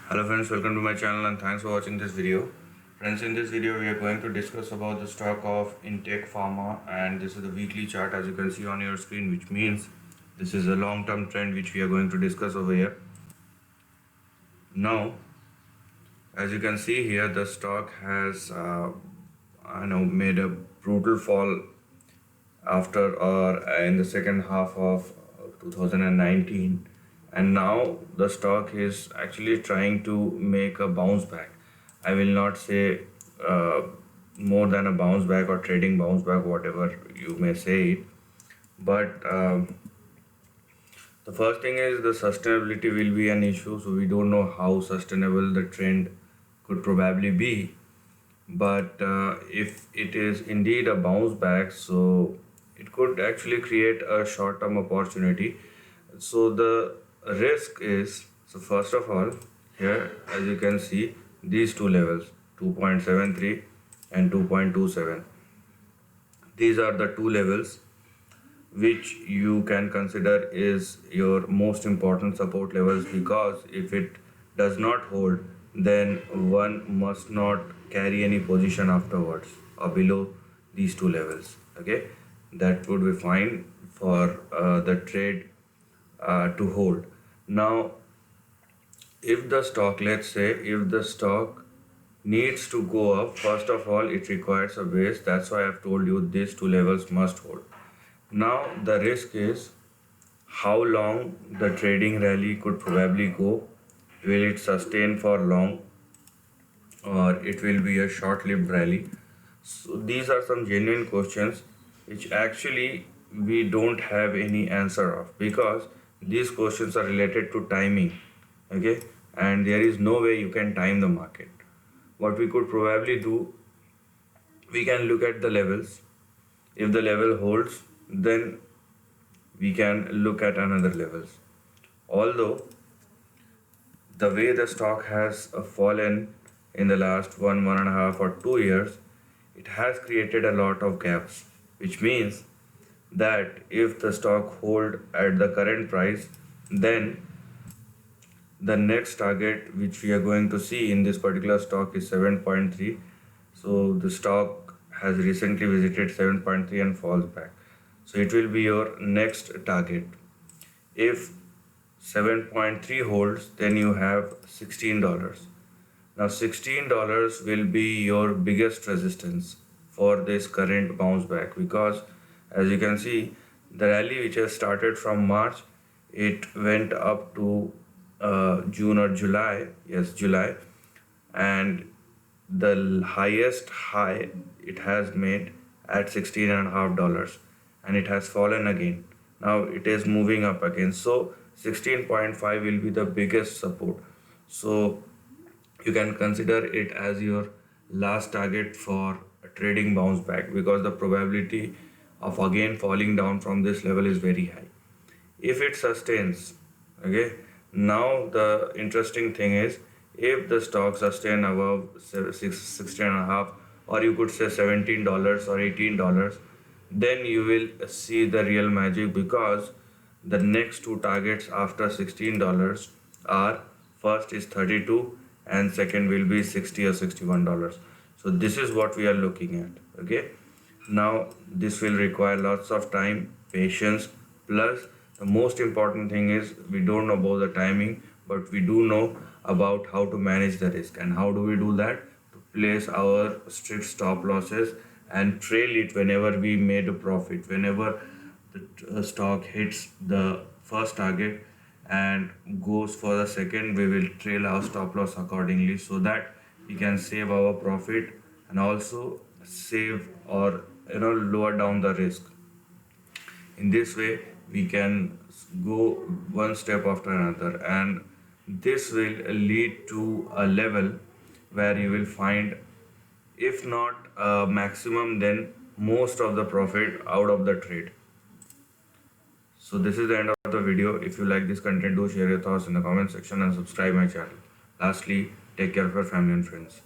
Hello friends, welcome to my channel and thanks for watching this video. Friends, in this video we are going to discuss about the stock of Intech Pharma, and this is the weekly chart as you can see on your screen, which means this is a long-term trend which we are going to discuss over here. Now, as you can see here, the stock has made a brutal fall after or in the second half of 2019, and now the stock is actually trying to make a bounce back. I will not say more than a bounce back or trading bounce back, whatever you may say it, but the first thing is the sustainability will be an issue, so we don't know how sustainable the trend could probably be. But if it is indeed a bounce back, so it could actually create a short term opportunity. So the risk is, so first of all, here as you can see, these two levels 2.73 and 2.27, these are the two levels which you can consider is your most important support levels, because if it does not hold, then one must not carry any position afterwards or below these two levels. Okay, that would be fine for the trade to hold. Now, if the stock, let's say if the stock needs to go up, first of all it requires a base. That's why I've told you these two levels must hold. Now the risk is how long the trading rally could probably go. Will it sustain for long, or it will be a short-lived rally? So these are some genuine questions which actually we don't have any answer of, because these questions are related to timing. Okay, and there is no way you can time the market. What we could probably do, we can look at the levels. If the level holds, then we can look at another levels. Although the way the stock has fallen in the last 1.5 or 2 years, it has created a lot of gaps, which means that if the stock hold at the current price, then the next target which we are going to see in this particular stock is 7.3. So the stock has recently visited 7.3 and falls back. So it will be your next target. If 7.3 holds, then you have $16. Now $16 will be your biggest resistance for this current bounce back, because as you can see, the rally which has started from March, it went up to June or July, yes, July, and the highest high it has made at $16.50, and it has fallen again. Now it is moving up again. So 16.5 will be the biggest support. So you can consider it as your last target for a trading bounce back, because the probability of again falling down from this level is very high if it sustains. Okay, now the interesting thing is, if the stock sustain above 16 and a half, or you could say $17 or $18, then you will see the real magic, because the next two targets after $16 are, first is 32 and second will be 60 or $61. So this is what we are looking at. Okay, now this will require lots of time, patience, plus the most important thing is we don't know about the timing, but we do know about how to manage the risk. And how do we do that? To place our strict stop losses and trail it whenever we made a profit. Whenever the stock hits the first target and goes for the second, we will trail our stop loss accordingly, so that we can save our profit and also save or lower down the risk. In this way we can go one step after another, and this will lead to a level where you will find, if not maximum, then most of the profit out of the trade. So this is the end of the video. If you like this content, do share your thoughts in the comment section and subscribe my channel. Lastly, take care of your family and friends.